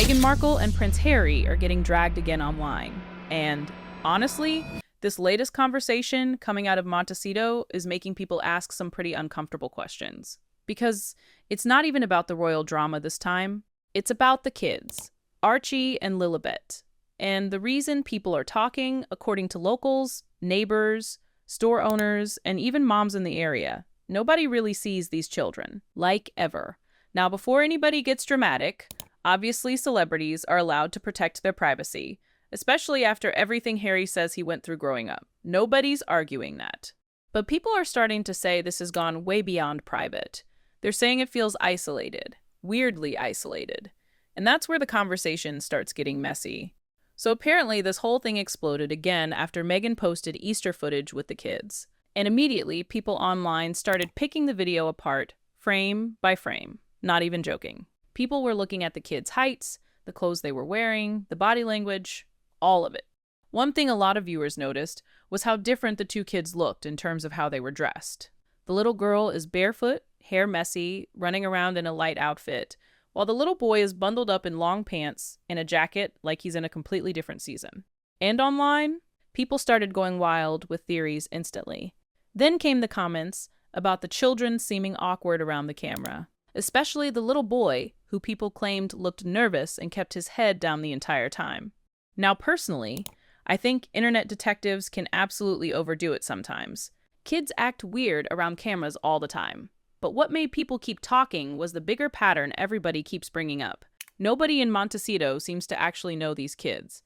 Meghan Markle and Prince Harry are getting dragged again online. And honestly, this latest conversation coming out of Montecito is making people ask some pretty uncomfortable questions. Because it's not even about the royal drama this time, it's about the kids, Archie and Lilibet. And the reason people are talking, according to locals, neighbors, store owners, and even moms in the area, nobody really sees these children, like ever. Now, before anybody gets dramatic, obviously celebrities are allowed to protect their privacy, especially after everything Harry says he went through growing up. Nobody's arguing that. But people are starting to say this has gone way beyond private. They're saying it feels isolated, weirdly isolated. And that's where the conversation starts getting messy. So apparently this whole thing exploded again after Meghan posted Easter footage with the kids. And immediately people online started picking the video apart, frame by frame. Not even joking. People were looking at the kids' heights, the clothes they were wearing, the body language, all of it. One thing a lot of viewers noticed was how different the two kids looked in terms of how they were dressed. The little girl is barefoot, hair messy, running around in a light outfit, while the little boy is bundled up in long pants and a jacket like he's in a completely different season. And online, people started going wild with theories instantly. Then came the comments about the children seeming awkward around the camera, especially the little boy, who people claimed looked nervous and kept his head down the entire time. Now, personally, I think internet detectives can absolutely overdo it sometimes. Kids act weird around cameras all the time. But what made people keep talking was the bigger pattern everybody keeps bringing up. Nobody in Montecito seems to actually know these kids.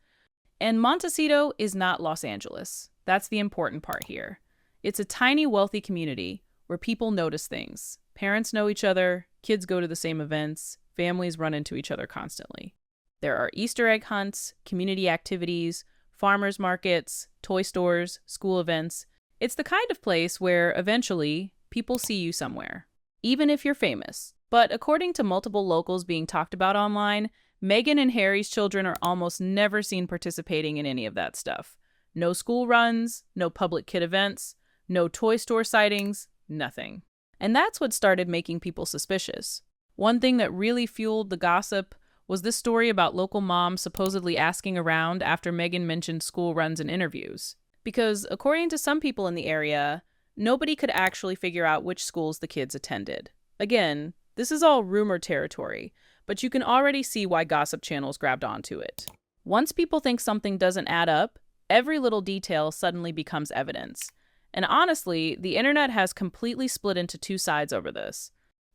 And Montecito is not Los Angeles. That's the important part here. It's a tiny, wealthy community where people notice things. Parents know each other, kids go to the same events, families run into each other constantly. There are Easter egg hunts, community activities, farmers markets, toy stores, school events. It's the kind of place where, eventually, people see you somewhere, even if you're famous. But according to multiple locals being talked about online, Meghan and Harry's children are almost never seen participating in any of that stuff. No school runs, no public kid events, no toy store sightings, nothing. And that's what started making people suspicious. One thing that really fueled the gossip was this story about local moms supposedly asking around after Meghan mentioned school runs and interviews. Because according to some people in the area, nobody could actually figure out which schools the kids attended. Again, this is all rumor territory, but you can already see why gossip channels grabbed onto it. Once people think something doesn't add up, every little detail suddenly becomes evidence. And honestly, the internet has completely split into two sides over this.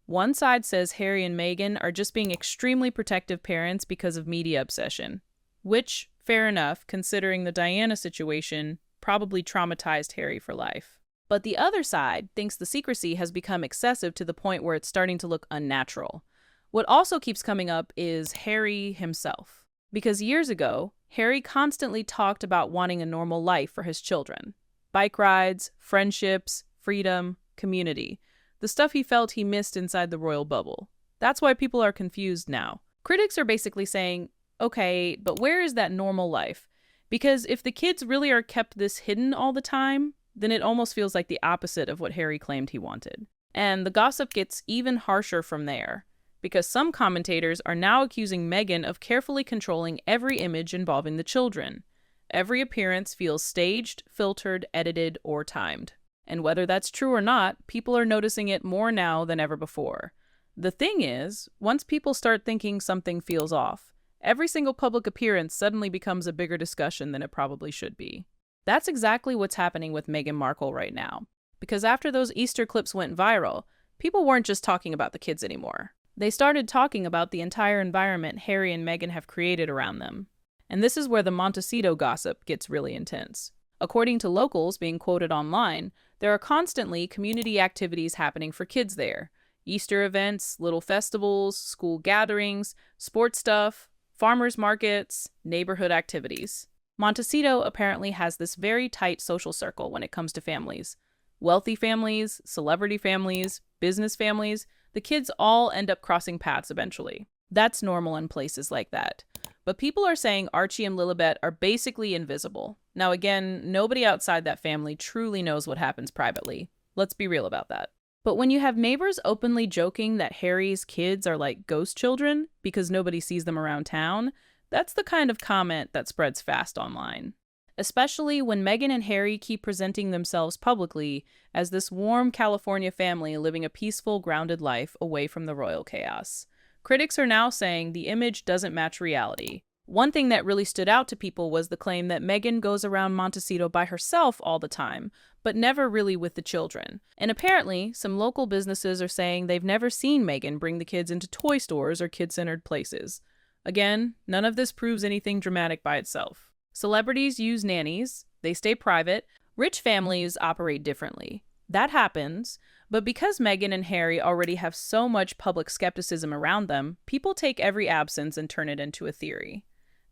One side says Harry and Meghan are just being extremely protective parents because of media obsession, which, fair enough, considering the Diana situation probably traumatized Harry for life. But the other side thinks the secrecy has become excessive to the point where it's starting to look unnatural. What also keeps coming up is Harry himself. Because years ago, Harry constantly talked about wanting a normal life for his children. Bike rides, friendships, freedom, community. The stuff he felt he missed inside the royal bubble. That's why people are confused now. Critics are basically saying, okay, but where is that normal life? Because if the kids really are kept this hidden all the time, then it almost feels like the opposite of what Harry claimed he wanted. And the gossip gets even harsher from there, because some commentators are now accusing Meghan of carefully controlling every image involving the children. Every appearance feels staged, filtered, edited, or timed. And whether that's true or not, people are noticing it more now than ever before. The thing is, once people start thinking something feels off, every single public appearance suddenly becomes a bigger discussion than it probably should be. That's exactly what's happening with Meghan Markle right now. Because after those Easter clips went viral, people weren't just talking about the kids anymore. They started talking about the entire environment Harry and Meghan have created around them. And this is where the Montecito gossip gets really intense. According to locals being quoted online, there are constantly community activities happening for kids there. Easter events, little festivals, school gatherings, sports stuff, farmers markets, neighborhood activities. Montecito apparently has this very tight social circle when it comes to families. Wealthy families, celebrity families, business families, the kids all end up crossing paths eventually. That's normal in places like that. But people are saying Archie and Lilibet are basically invisible. Now again, nobody outside that family truly knows what happens privately. Let's be real about that. But when you have neighbors openly joking that Harry's kids are like ghost children because nobody sees them around town, that's the kind of comment that spreads fast online. Especially when Meghan and Harry keep presenting themselves publicly as this warm California family living a peaceful, grounded life away from the royal chaos. Critics are now saying the image doesn't match reality. One thing that really stood out to people was the claim that Meghan goes around Montecito by herself all the time, but never really with the children. And apparently, some local businesses are saying they've never seen Meghan bring the kids into toy stores or kid-centered places. Again, none of this proves anything dramatic by itself. Celebrities use nannies, they stay private, rich families operate differently. That happens, but because Meghan and Harry already have so much public skepticism around them, people take every absence and turn it into a theory.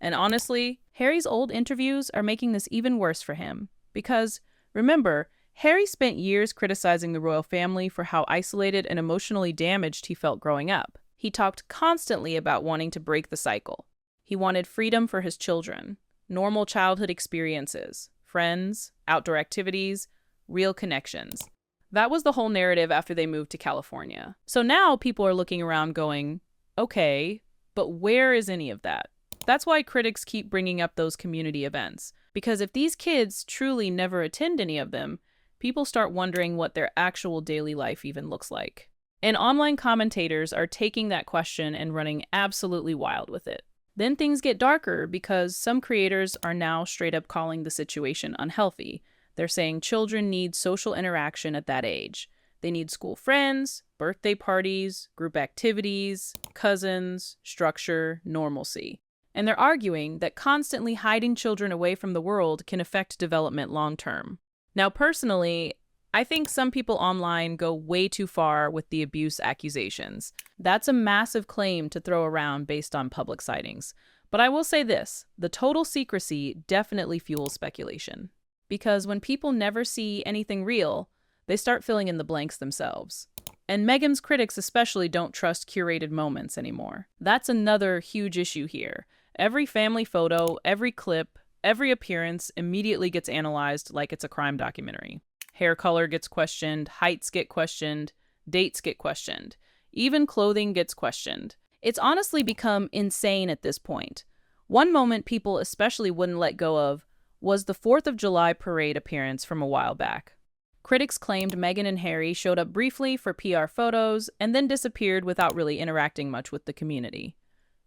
And honestly, Harry's old interviews are making this even worse for him. Because, remember, Harry spent years criticizing the royal family for how isolated and emotionally damaged he felt growing up. He talked constantly about wanting to break the cycle. He wanted freedom for his children, normal childhood experiences, friends, outdoor activities, real connections. That was the whole narrative after they moved to California. So now people are looking around going, okay, but where is any of that? That's why critics keep bringing up those community events. Because if these kids truly never attend any of them, people start wondering what their actual daily life even looks like. And online commentators are taking that question and running absolutely wild with it. Then things get darker because some creators are now straight up calling the situation unhealthy. They're saying children need social interaction at that age. They need school friends, birthday parties, group activities, cousins, structure, normalcy. And they're arguing that constantly hiding children away from the world can affect development long term. Now, personally, I think some people online go way too far with the abuse accusations. That's a massive claim to throw around based on public sightings. But I will say this, the total secrecy definitely fuels speculation. Because when people never see anything real, they start filling in the blanks themselves. And Meghan's critics especially don't trust curated moments anymore. That's another huge issue here. Every family photo, every clip, every appearance immediately gets analyzed like it's a crime documentary. Hair color gets questioned, heights get questioned, dates get questioned. Even clothing gets questioned. It's honestly become insane at this point. One moment people especially wouldn't let go of was the 4th of July parade appearance from a while back. Critics claimed Meghan and Harry showed up briefly for PR photos and then disappeared without really interacting much with the community.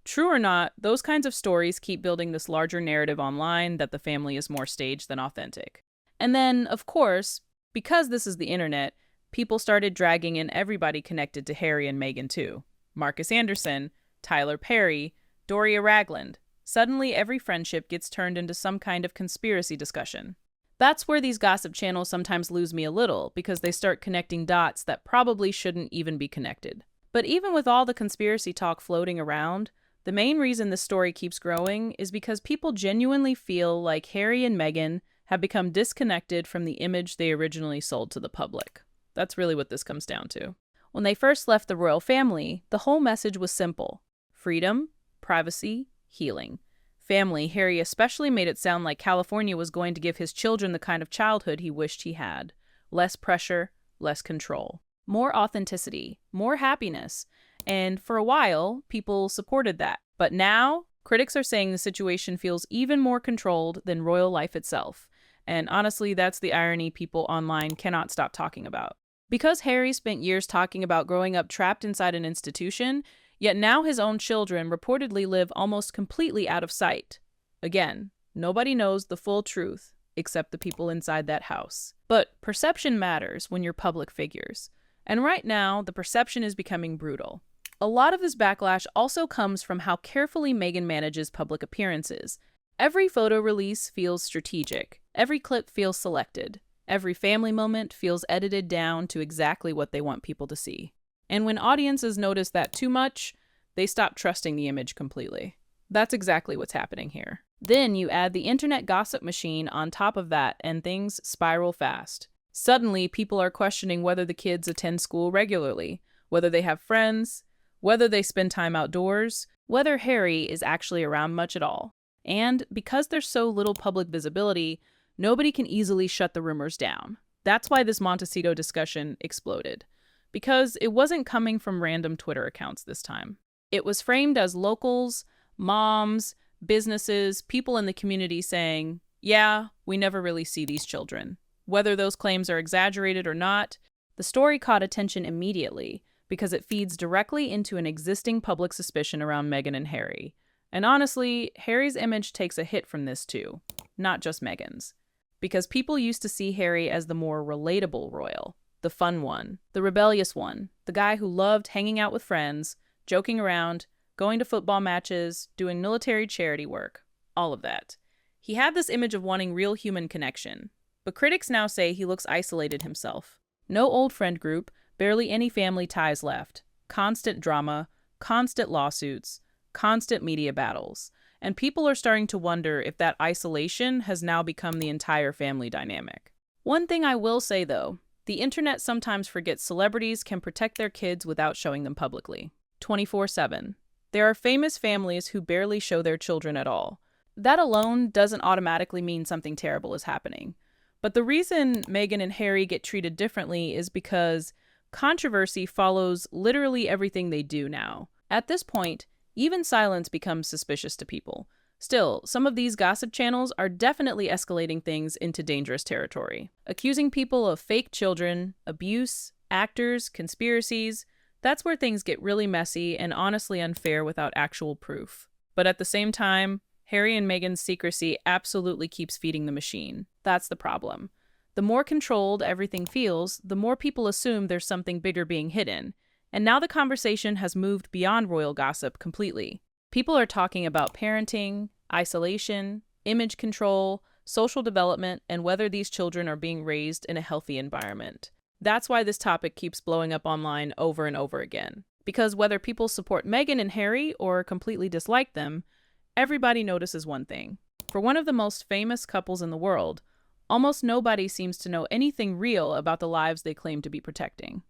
True or not, those kinds of stories keep building this larger narrative online that the family is more staged than authentic. And then, of course, because this is the internet, people started dragging in everybody connected to Harry and Meghan too. Marcus Anderson, Tyler Perry, Doria Ragland. Suddenly, every friendship gets turned into some kind of conspiracy discussion. That's where these gossip channels sometimes lose me a little, because they start connecting dots that probably shouldn't even be connected. But even with all the conspiracy talk floating around, the main reason this story keeps growing is because people genuinely feel like Harry and Meghan have become disconnected from the image they originally sold to the public. That's really what this comes down to. When they first left the royal family, the whole message was simple: freedom, privacy, healing. Family, Harry especially made it sound like California was going to give his children the kind of childhood he wished he had. Less pressure, less control. More authenticity, more happiness. And for a while, people supported that. But now, critics are saying the situation feels even more controlled than royal life itself. And honestly, that's the irony people online cannot stop talking about. Because Harry spent years talking about growing up trapped inside an institution, yet now his own children reportedly live almost completely out of sight. Again, nobody knows the full truth except the people inside that house. But perception matters when you're public figures. And right now, the perception is becoming brutal. A lot of this backlash also comes from how carefully Meghan manages public appearances. Every photo release feels strategic. Every clip feels selected. Every family moment feels edited down to exactly what they want people to see. And when audiences notice that too much, they stop trusting the image completely. That's exactly what's happening here. Then you add the internet gossip machine on top of that, and things spiral fast. Suddenly, people are questioning whether the kids attend school regularly, whether they have friends, whether they spend time outdoors, whether Harry is actually around much at all. And because there's so little public visibility, nobody can easily shut the rumors down. That's why this Montecito discussion exploded. because it wasn't coming from random Twitter accounts this time. It was framed as locals, moms, businesses, people in the community saying, yeah, we never really see these children. Whether those claims are exaggerated or not, the story caught attention immediately because it feeds directly into an existing public suspicion around Meghan and Harry. And honestly, Harry's image takes a hit from this too, not just Meghan's. Because people used to see Harry as the more relatable royal, the fun one, the rebellious one, the guy who loved hanging out with friends, joking around, going to football matches, doing military charity work, all of that. He had this image of wanting real human connection, but critics now say he looks isolated himself. No old friend group, barely any family ties left, constant drama, constant lawsuits, constant media battles, and people are starting to wonder if that isolation has now become the entire family dynamic. One thing I will say though, the internet sometimes forgets celebrities can protect their kids without showing them publicly. 24/7. There are famous families who barely show their children at all. That alone doesn't automatically mean something terrible is happening. But the reason Meghan and Harry get treated differently is because controversy follows literally everything they do now. At this point, even silence becomes suspicious to people. Still, some of these gossip channels are definitely escalating things into dangerous territory. Accusing people of fake children, abuse, actors, conspiracies, that's where things get really messy and honestly unfair without actual proof. But at the same time, Harry and Meghan's secrecy absolutely keeps feeding the machine. That's the problem. The more controlled everything feels, the more people assume there's something bigger being hidden. And now the conversation has moved beyond royal gossip completely. People are talking about parenting, isolation, image control, social development, and whether these children are being raised in a healthy environment. That's why this topic keeps blowing up online over and over again. Because whether people support Meghan and Harry or completely dislike them, everybody notices one thing. For one of the most famous couples in the world, almost nobody seems to know anything real about the lives they claim to be protecting.